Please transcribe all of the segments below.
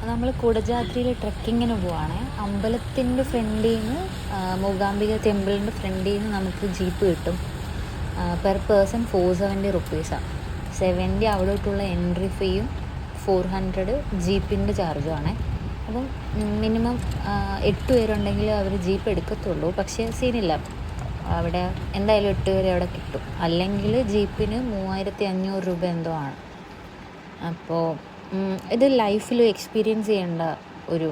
നമ്മൾ കുടജാദ്രിയിൽ ട്രെക്കിങ്ങിന് പോവുകയാണേ. അമ്പലത്തിൻ്റെ ഫ്രണ്ടിൽ നിന്ന് മൂകാംബിക ടെമ്പിളിൻ്റെ ഫ്രണ്ടിൽ നിന്ന് നമുക്ക് ജീപ്പ് കിട്ടും. പെർ പേഴ്സൺ 470 റുപ്പീസാണ്. 70 അവിടോട്ടുള്ള എൻട്രി ഫീയും 400 ജീപ്പിൻ്റെ ചാർജുമാണേ. അപ്പം മിനിമം 8 പേരുണ്ടെങ്കിൽ അവർ ജീപ്പ് എടുക്കത്തുള്ളൂ. പക്ഷേ സീനില്ല, അവിടെ എന്തായാലും 8 പേരെ അവിടെ കിട്ടും. അല്ലെങ്കിൽ ജീപ്പിന് 3500 രൂപ എന്തോ ആണ്. അപ്പോൾ ഇത് ലൈഫിൽ എക്സ്പീരിയൻസ് ചെയ്യേണ്ട ഒരു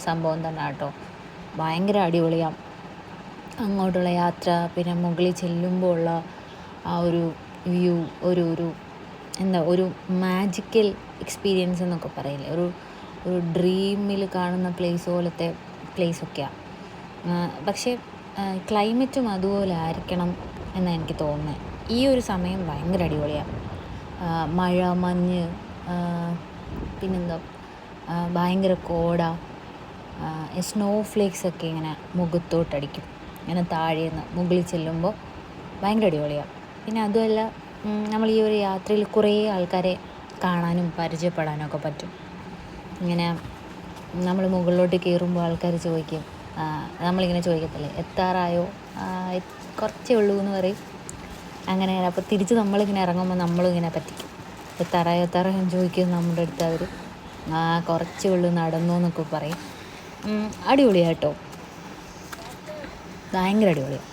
സംഭവം തന്നെ കേട്ടോ. ഭയങ്കര അടിപൊളിയാണ് അങ്ങോട്ടുള്ള യാത്ര. പിന്നെ മുകളിൽ ചെല്ലുമ്പോൾ ഉള്ള ആ ഒരു വ്യൂ, ഒരു എന്താ ഒരു മാജിക്കൽ എക്സ്പീരിയൻസ് എന്നൊക്കെ പറയില്ലേ, ഒരു ഡ്രീമിൽ കാണുന്ന പ്ലേസ് പോലത്തെ പ്ലേസൊക്കെയാണ്. പക്ഷേ ക്ലൈമറ്റും അതുപോലെ ആയിരിക്കണം എന്നാണ് എനിക്ക് തോന്നുന്നത്. ഈ ഒരു സമയം ഭയങ്കര അടിപൊളിയാണ്. മഴ, മഞ്ഞ്, പിന്നെന്താ ഭയങ്കര കോട, സ്നോ ഫ്ലേക്സൊക്കെ ഇങ്ങനെ മുഖത്തോട്ടടിക്കും. ഇങ്ങനെ താഴേന്ന് മുകളിൽ ചെല്ലുമ്പോൾ ഭയങ്കര അടിപൊളിയാണ്. പിന്നെ അതുമല്ല, നമ്മൾ ഈ ഒരു യാത്രയിൽ കുറേ ആൾക്കാരെ കാണാനും പരിചയപ്പെടാനും ഒക്കെ പറ്റും. ഇങ്ങനെ നമ്മൾ മുകളിലോട്ട് കയറുമ്പോൾ ആൾക്കാർ ചോദിക്കും, നമ്മളിങ്ങനെ ചോദിക്കത്തില്ലേ എത്താറായോ, കുറച്ചേ ഉള്ളൂ എന്ന് പറയും. അങ്ങനെ അപ്പോൾ തിരിച്ച് നമ്മളിങ്ങനെ ഇറങ്ങുമ്പോൾ നമ്മളും ഇങ്ങനെ പറ്റിക്കും, എത്താറായോ എന്ന് ചോദിക്കും നമ്മുടെ അടുത്ത് അവർ. കുറച്ചേ ഉള്ളൂ നടന്നു എന്നൊക്കെ പറയും. അടിപൊളിയാട്ടോ, ഭയങ്കര അടിപൊളിയാണ്.